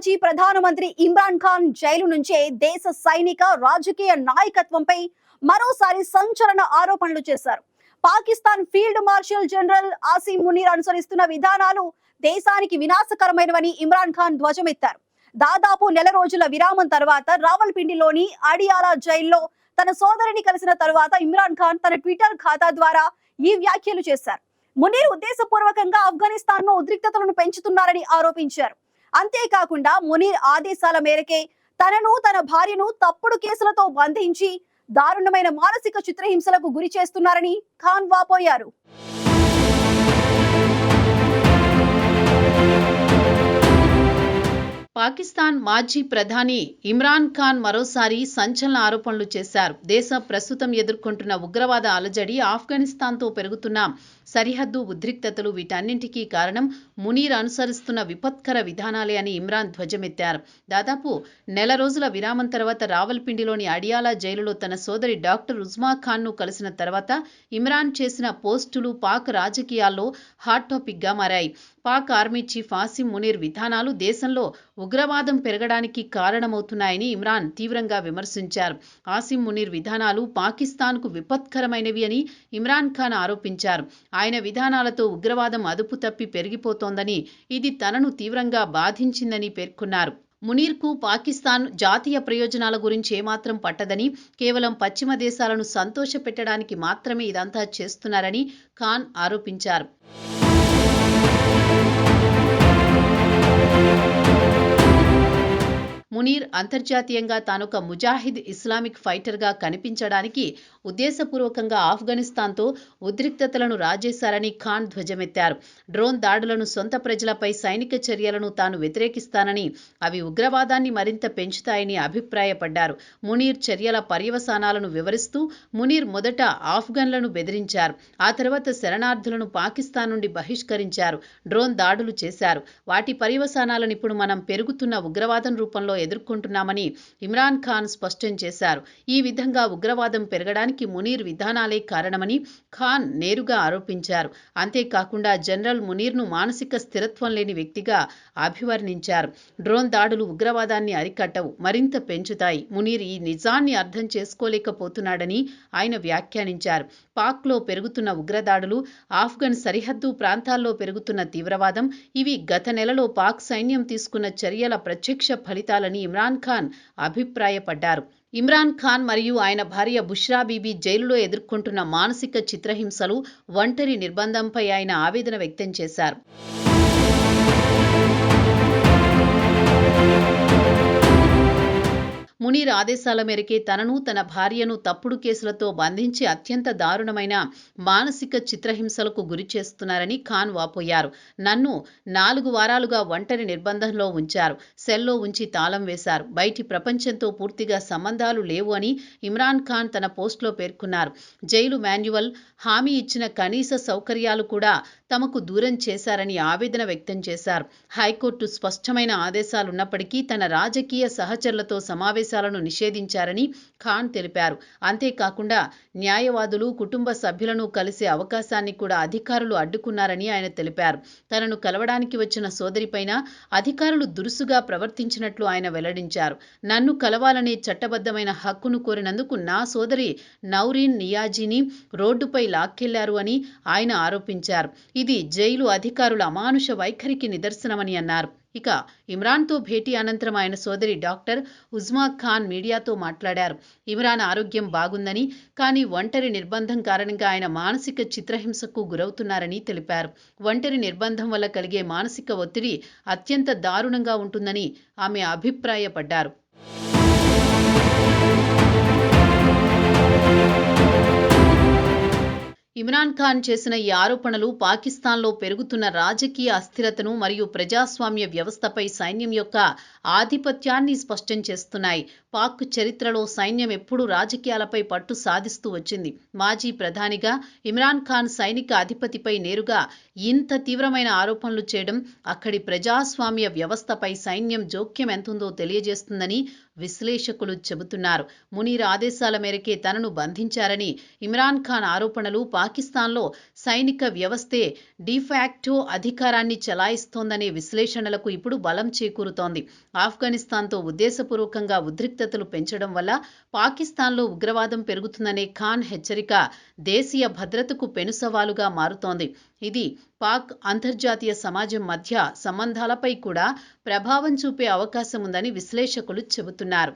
మాజీ ప్రధానమంత్రి ఇమ్రాన్ ఖాన్ జైలు నుంచే దేశ సైనిక రాజకీయ నాయకత్వంపై మరోసారి సంచలన ఆరోపణలు చేశారు. Pakistan field marshal general Asim Munir అనుసరిస్తున్న విధానాలు దేశానికి వినాశకరమైనవని ఇమ్రాన్ ఖాన్ ధ్వజమెత్తారు. దాదాపు నెల రోజుల విరామం తర్వాత రావల్పిండిలోని అడియాలా జైల్లో తన సోదరిని కలిసిన తర్వాత ఇమ్రాన్ ఖాన్ తన ట్విట్టర్ ఖాతా ద్వారా ఈ వ్యాఖ్యలు చేశారు. మునీర్ ఉద్దేశపూర్వకంగా ఆఫ్ఘనిస్తాన్ లో ఉద్రిక్తతలను పెంచుతున్నారని ఆరోపించారు. అంతేకాకుండా మునీర్ ఆదేశాల మేరకే తనను తన భార్యను తప్పుడు కేసులతో బంధించి దారుణమైన మానసిక చిత్రహింసలకు గురి చేస్తున్నారని ఖాన్ వాపోయారు. పాకిస్తాన్ మాజీ ప్రధాని ఇమ్రాన్ ఖాన్ మరోసారి సంచలన ఆరోపణలు చేశారు. దేశం ప్రస్తుతం ఎదుర్కొంటున్న ఉగ్రవాద అలజడి, ఆఫ్ఘనిస్తాన్తో పెరుగుతున్న సరిహద్దు ఉద్రిక్తతలు వీటన్నింటికీ కారణం మునీర్ అనుసరిస్తున్న విపత్కర విధానాలే అని ఇమ్రాన్ ధ్వజమెత్తారు. దాదాపు నెల రోజుల విరామం తర్వాత రావల్పిండిలోని అడియాలా జైలులో తన సోదరి డాక్టర్ ఉజ్మా ఖాన్ను కలిసిన తర్వాత ఇమ్రాన్ చేసిన పోస్టులు పాక్ రాజకీయాల్లో హాట్ టాపిక్గా మారాయి. పాక్ ఆర్మీ చీఫ్ ఆసిం మునీర్ విధానాలు దేశంలో ఉగ్రవాదం పెరగడానికి కారణమవుతున్నాయని ఇమ్రాన్ తీవ్రంగా విమర్శించారు. ఆసిం మునీర్ విధానాలు పాకిస్తాన్కు విపత్కరమైనవి అని ఇమ్రాన్ ఖాన్ ఆరోపించారు. ఆయన విధానాలతో ఉగ్రవాదం అదుపు తప్పి పెరిగిపోతోందని, ఇది తనను తీవ్రంగా బాధించిందని పేర్కొన్నారు. మునీర్కు పాకిస్తాన్ జాతీయ ప్రయోజనాల గురించి ఏమాత్రం పట్టదని, కేవలం పశ్చిమ దేశాలను సంతోషపెట్టడానికి మాత్రమే ఇదంతా చేస్తున్నారని ఖాన్ ఆరోపించారు. మునీర్ అంతర్జాతీయంగా తానొక ముజాహిద్ ఇస్లామిక్ ఫైటర్గా కనిపించడానికి ఉద్దేశపూర్వకంగా ఆఫ్ఘనిస్తాన్తో ఉద్రిక్తతలను రాజేశారని ఖాన్ ధ్వజమెత్తారు. డ్రోన్ దాడులను, సొంత ప్రజలపై సైనిక చర్యలను తాను వ్యతిరేకిస్తానని, అవి ఉగ్రవాదాన్ని మరింత పెంచుతాయని అభిప్రాయపడ్డారు. మునీర్ చర్యల పర్యవసానాలను వివరిస్తూ మునీర్ మొదట ఆఫ్ఘన్లను బెదిరించారు. ఆ తర్వాత శరణార్థులను పాకిస్తాన్ నుండి బహిష్కరించారు, డ్రోన్ దాడులు చేశారు. వాటి పర్యవసానాలను ఇప్పుడు మనం పెరుగుతున్న ఉగ్రవాదం రూపంలో ఎదుర్కొంటున్నామని ఇమ్రాన్ ఖాన్ స్పష్టం చేశారు. ఈ విధంగా ఉగ్రవాదం పెరగడానికి మునీర్ విధానాలే కారణమని ఖాన్ నేరుగా ఆరోపించారు. అంతేకాకుండా జనరల్ మునీర్ను మానసిక స్థిరత్వం లేని వ్యక్తిగా అభివర్ణించారు. డ్రోన్ దాడులు ఉగ్రవాదాన్ని అరికట్టవు, మరింత పెంచుతాయి. మునీర్ ఈ నిజాన్ని అర్థం చేసుకోలేకపోతున్నాడని ఆయన వ్యాఖ్యానించారు. పాక్లో పెరుగుతున్న ఉగ్రదాడులు, ఆఫ్ఘన్ సరిహద్దు ప్రాంతాల్లో పెరుగుతున్న తీవ్రవాదం, ఇవి గత నెలలో పాక్ సైన్యం తీసుకున్న చర్యల ప్రత్యక్ష ఫలితాలని ఇమ్రాన్ ఖాన్ అభిప్రాయపడ్డారు. ఇమ్రాన్ ఖాన్ మరియు ఆయన భార్య బుష్రా బీబీ జైలులో ఎదుర్కొంటున్న మానసిక చిత్రహింసలు, ఒంటరి నిర్బంధంపై ఆయన ఆవేదన వ్యక్తం చేశారు. మునీర్ ఆదేశాల మేరకే తనను, తన భార్యను తప్పుడు కేసులతో బంధించి అత్యంత దారుణమైన మానసిక చిత్రహింసలకు గురి చేస్తున్నారని ఖాన్ వాపోయారు. నన్ను 4 వారాలుగా ఒంటరి నిర్బంధంలో ఉంచారు, సెల్లో ఉంచి తాళం వేశారు, బయటి ప్రపంచంతో పూర్తిగా సంబంధాలు లేవు అని ఇమ్రాన్ ఖాన్ తన పోస్టులో పేర్కొన్నారు. జైలు మాన్యువల్ హామీ ఇచ్చిన కనీస సౌకర్యాలు కూడా తమకు దూరం చేశారని ఆవేదన వ్యక్తం చేశారు. హైకోర్టు స్పష్టమైన ఆదేశాలున్నప్పటికీ తన రాజకీయ సహచరులతో సమావేశాలను నిషేధించారని ఖాన్ తెలిపారు. అంతేకాకుండా న్యాయవాదులు, కుటుంబ సభ్యులను కలిసే అవకాశాన్ని కూడా అధికారులు అడ్డుకున్నారని ఆయన తెలిపారు. తనను కలవడానికి వచ్చిన సోదరిపైన అధికారులు దురుసుగా ప్రవర్తించినట్లు ఆయన వెల్లడించారు. నన్ను కలవాలనే చట్టబద్ధమైన హక్కును కోరినందుకు నా సోదరి నౌరీన్ నియాజీని రోడ్డుపై లాక్కెళ్లారు అని ఆయన ఆరోపించారు. ఇది జైలు అధికారుల అమానుష వైఖరికి నిదర్శనమని అన్నారు. ఇక ఇమ్రాన్తో భేటీ అనంతరం ఆయన సోదరి డాక్టర్ ఉజ్మా ఖాన్ మీడియాతో మాట్లాడారు. ఇమ్రాన్ ఆరోగ్యం బాగుందని, కానీ ఒంటరి నిర్బంధం కారణంగా ఆయన మానసిక చిత్రహింసకు గురవుతున్నారని తెలిపారు. ఒంటరి నిర్బంధం వల్ల కలిగే మానసిక ఒత్తిడి అత్యంత దారుణంగా ఉంటుందని ఆమె అభిప్రాయపడ్డారు. ఇమ్రాన్ ఖాన్ చేసిన ఈ ఆరోపణలు పాకిస్తాన్లో పెరుగుతున్న రాజకీయ అస్థిరతను మరియు ప్రజాస్వామ్య వ్యవస్థపై సైన్యం యొక్క ఆధిపత్యాన్ని స్పష్టం చేస్తున్నాయి. పాక్ చరిత్రలో సైన్యం ఎప్పుడూ రాజకీయాలపై పట్టు సాధిస్తూ వచ్చింది. మాజీ ప్రధానిగా ఇమ్రాన్ ఖాన్ సైనిక అధిపతిపై నేరుగా ఇంత తీవ్రమైన ఆరోపణలు చేయడం అక్కడి ప్రజాస్వామ్య వ్యవస్థపై సైన్యం జోక్యం ఎంతుందో తెలియజేస్తుందని విశ్లేషకులు చెబుతున్నారు. మునీర్ ఆదేశాల మేరకే తనను బంధించారని ఇమ్రాన్ ఖాన్ ఆరోపణలు పాకిస్తాన్లో సైనిక వ్యవస్థే డిఫాక్టో అధికారాన్ని చలాయిస్తోందనే విశ్లేషణలకు ఇప్పుడు బలం చేకూరుతోంది. ఆఫ్ఘనిస్తాన్తో ఉద్దేశపూర్వకంగా ఉద్రిక్తతలు పెంచడం వల్ల పాకిస్తాన్లో ఉగ్రవాదం పెరుగుతుందనే ఖాన్ హెచ్చరిక దేశీయ భద్రతకు పెనుసవాలుగా మారుతోంది. ఇది పాక్ అంతర్జాతీయ సమాజం మధ్య సంబంధాలపై కూడా ప్రభావం చూపే అవకాశం ఉందని విశ్లేషకులు చెబుతున్నారు.